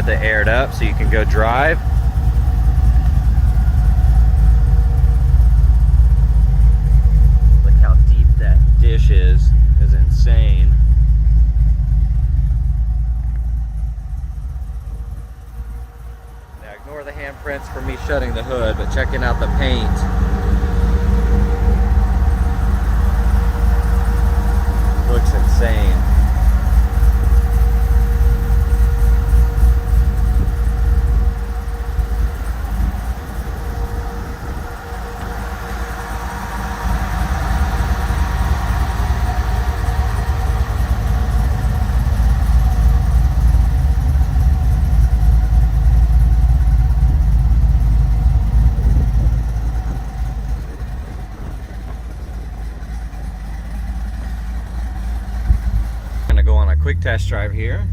with it aired up so you can go drive. Look how deep that dish is insane. Now ignore the handprints for me shutting the hood, but checking out the paint. Looks insane. Go on a quick test drive here.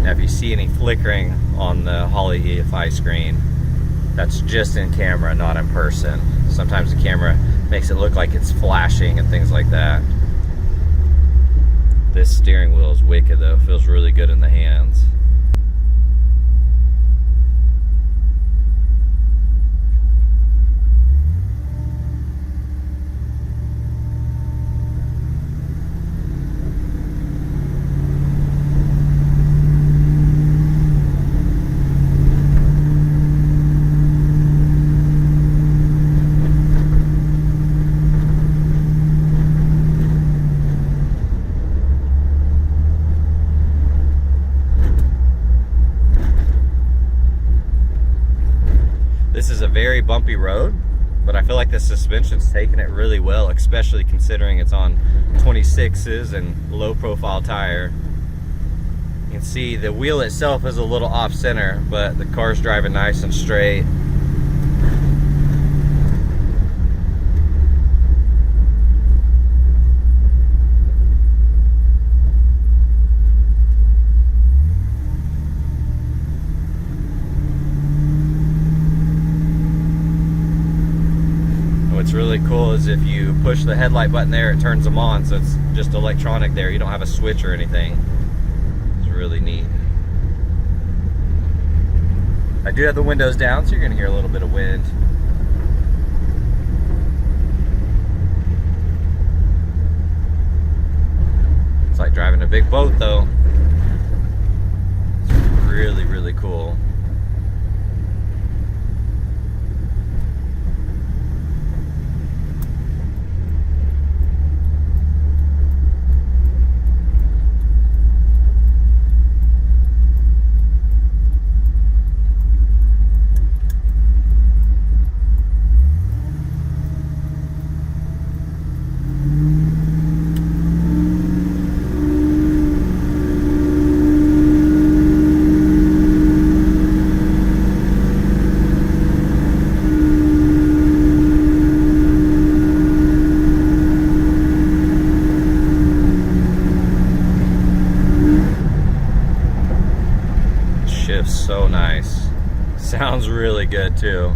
Now if you see any flickering on the Holley EFI screen, that's just in camera, not in person. Sometimes the camera makes it look like it's flashing and things like that. This steering wheel is wicked though, feels really good in the hands. This is a very bumpy road, but I feel like the suspension's taking it really well, especially considering it's on 26s and low profile tire. You can see the wheel itself is a little off center, but the car's driving nice and straight. What's really cool is if you push the headlight button there, it turns them on, so it's just electronic there. You don't have a switch or anything. It's really neat. I do have the windows down, so you're gonna hear a little bit of wind. It's like driving a big boat though. It's really, really cool. So nice. Sounds really good too.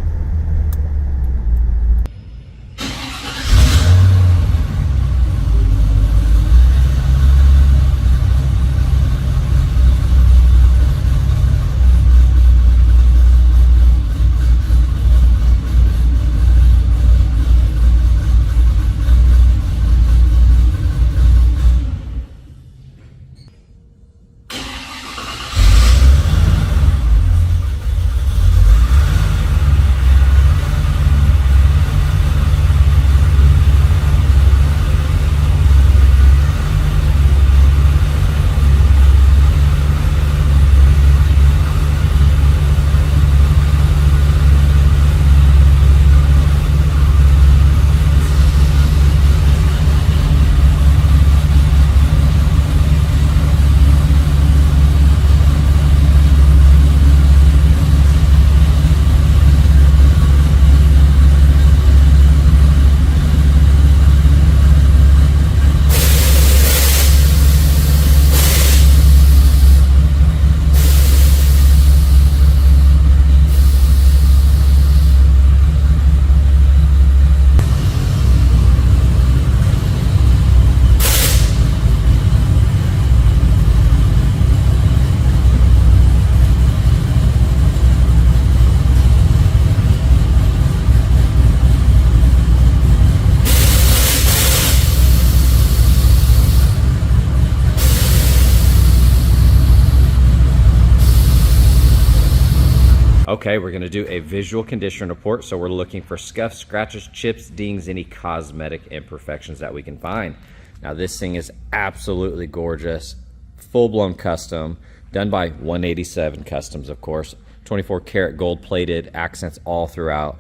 Okay, we're gonna do a visual condition report. So we're looking for scuffs, scratches, chips, dings, any cosmetic imperfections that we can find. Now this thing is absolutely gorgeous, full-blown custom, done by 187 Customs, of course. 24 karat gold plated, accents all throughout.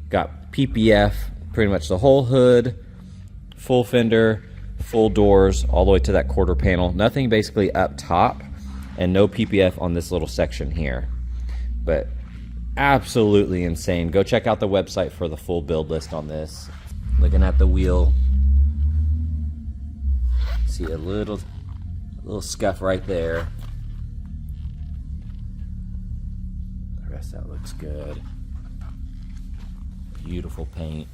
Got PPF, pretty much the whole hood, full fender, full doors, all the way to that quarter panel. Nothing basically up top, and no PPF on this little section here. But absolutely insane. Go check out the website for the full build list on this. Looking at the wheel, see a little scuff right there. The rest of that looks good. Beautiful paint.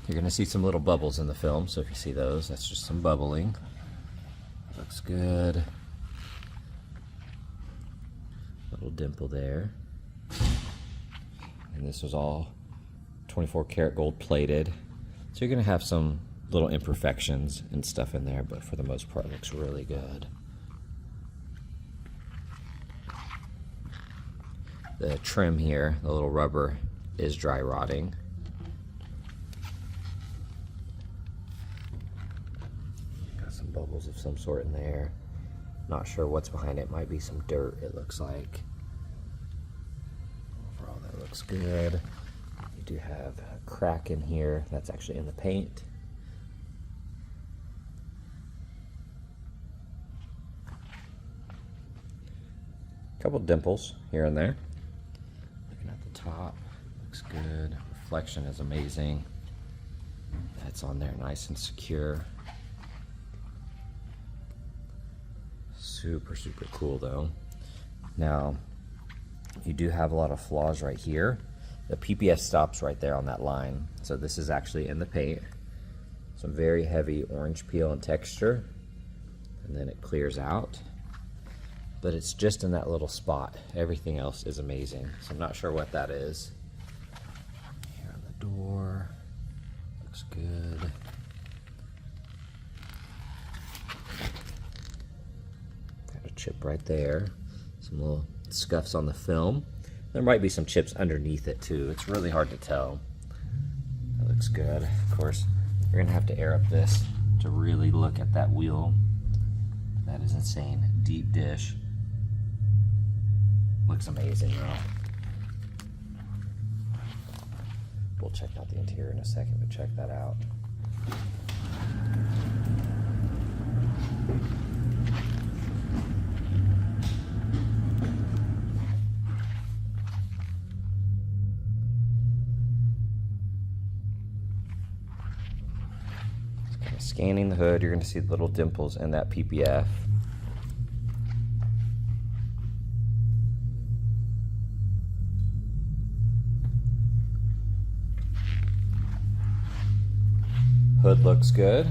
You're gonna see some little bubbles in the film, so if you see those, that's just some bubbling. Looks good. Little dimple there. And this was all 24 karat gold plated. So you're gonna have some little imperfections and stuff in there, but for the most part it looks really good. The trim here, the little rubber, is dry rotting. Got some bubbles of some sort in there. Not sure what's behind it. Might be some dirt, it looks like. Overall, that looks good. You do have a crack in here. That's actually in the paint. A couple dimples here and there. Looking at the top, looks good. Reflection is amazing. That's on there nice and secure. Super, super cool though. Now, you do have a lot of flaws right here. The PPF stops right there on that line. So this is actually in the paint. Some very heavy orange peel and texture. And then it clears out. But it's just in that little spot. Everything else is amazing. So I'm not sure what that is. Here on the door. Looks good. Got a chip right there. Some little scuffs on the film. There might be some chips underneath it too. It's really hard to tell. That looks good. Of course, you're gonna have to air up this to really look at that wheel. That is insane. Deep dish. Looks amazing though. We'll check out the interior in a second, but check that out. Kind of scanning the hood, you're going to see little dimples in that PPF. Hood looks good.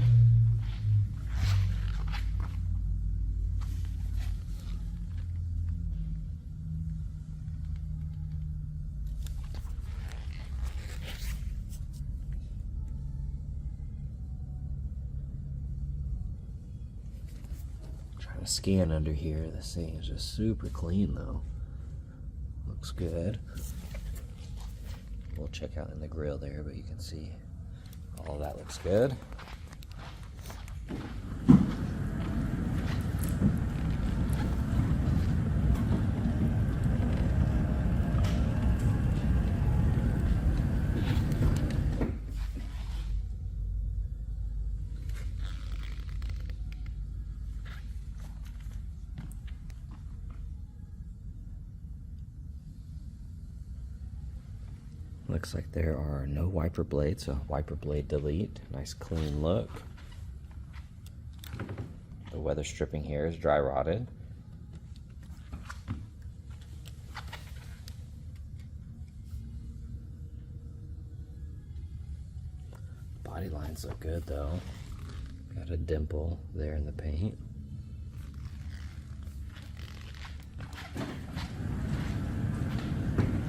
Trying to scan under here. This thing is just super clean though. Looks good. We'll check out in the grill there, but you can see all that looks good. Looks like there are no wiper blades, so wiper blade delete. Nice clean look. The weather stripping here is dry rotted. Body lines look good though. Got a dimple there in the paint.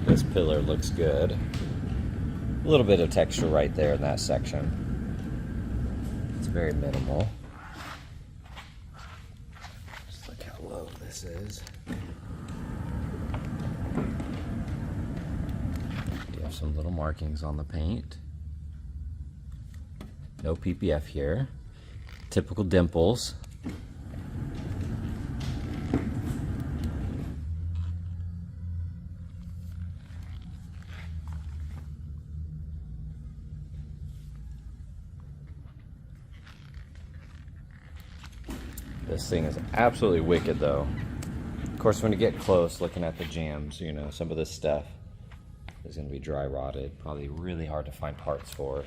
This pillar looks good. A little bit of texture right there in that section. It's very minimal. Just look how low this is. There's some little markings on the paint. No PPF here. Typical dimples. This thing is absolutely wicked though. Of course, when you get close, looking at the jams, you know, some of this stuff is going to be dry rotted. Probably really hard to find parts for it.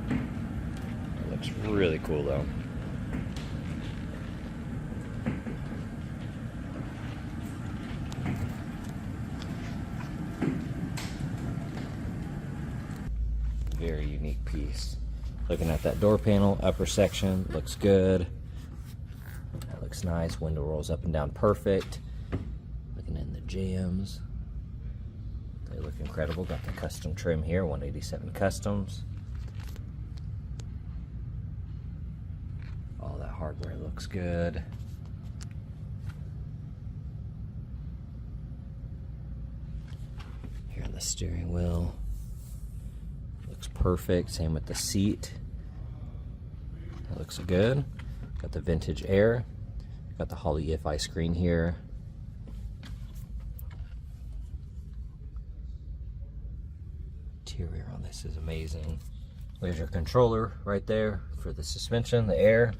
It looks really cool though. Very unique piece. Looking at that door panel, upper section, looks good. That looks nice. Window rolls up and down perfect. Looking in the jams, they look incredible. Got the custom trim here, 187 Customs. All that hardware looks good. Here on the steering wheel, looks perfect. Same with the seat. That looks good. Got the vintage air. Got the Holley EFI screen here. Interior on this is amazing. There's your controller right there for the suspension, the air.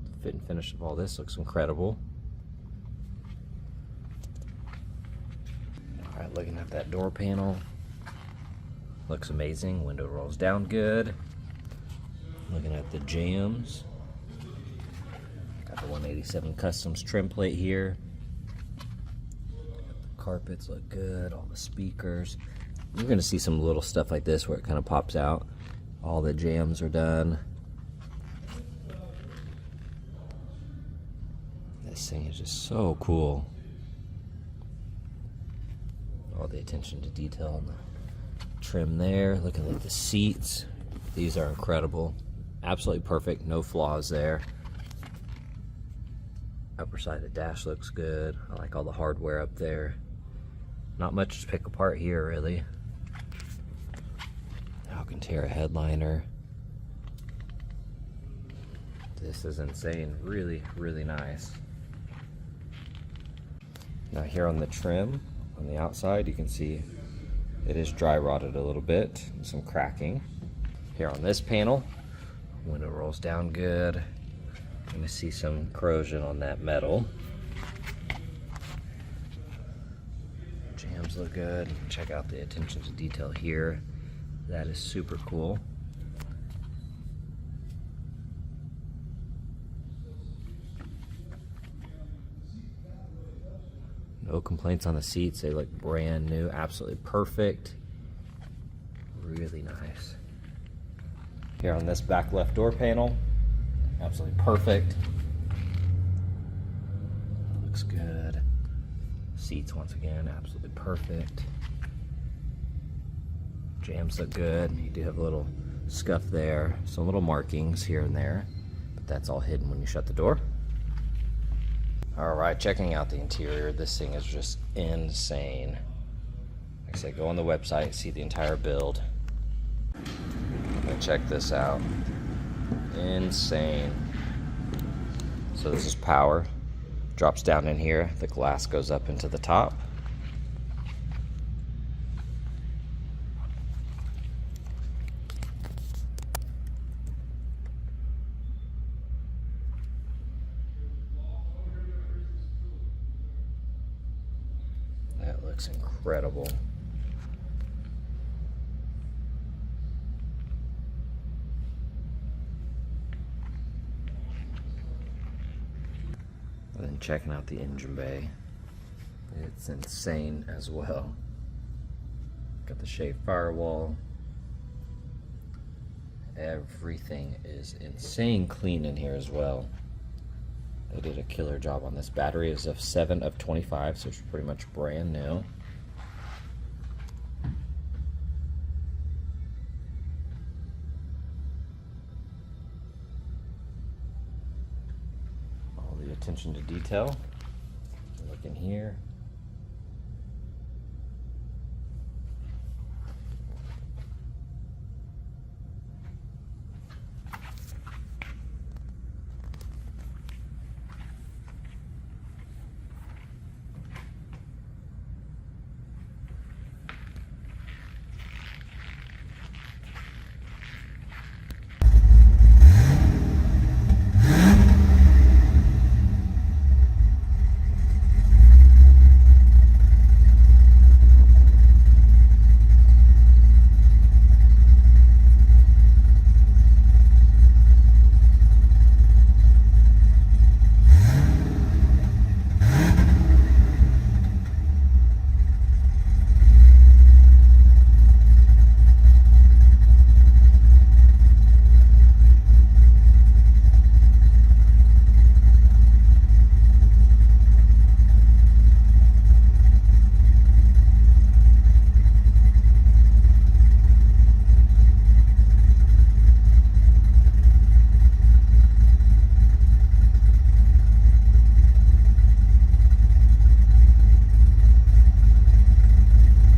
The fit and finish of all this looks incredible. Alright, looking at that door panel. Looks amazing. Window rolls down good. Looking at the jams. Got the 187 Customs trim plate here. The carpets look good. All the speakers. You're going to see some little stuff like this where it kind of pops out. All the jams are done. This thing is just so cool. All the attention to detail on the trim there. Looking at the seats. These are incredible. Absolutely perfect. No flaws there. Upper side of the dash looks good. I like all the hardware up there. Not much to pick apart here, really. Alcantara headliner. This is insane. Really, really nice. Now here on the trim, on the outside, you can see it is dry rotted a little bit. Some cracking. Here on this panel, window rolls down good. You're going to see some corrosion on that metal. Jams look good. Check out the attention to detail here. That is super cool. No complaints on the seats. They look brand new. Absolutely perfect. Really nice. Here on this back left door panel, absolutely perfect. Looks good. Seats, once again, absolutely perfect. Jams look good. You do have a little scuff there, some little markings here and there, but that's all hidden when you shut the door. All right, checking out the interior. This thing is just insane. Like I said, go on the website, see the entire build. Check this out. Insane. So this is power. Drops down in here. The glass goes up into the top. That looks incredible. And then checking out the engine bay. It's insane as well. Got the shaved firewall. Everything is insane clean in here as well. They did a killer job on this. Battery is a 7 of 25, so it's pretty much brand new. All the attention to detail. Look in here.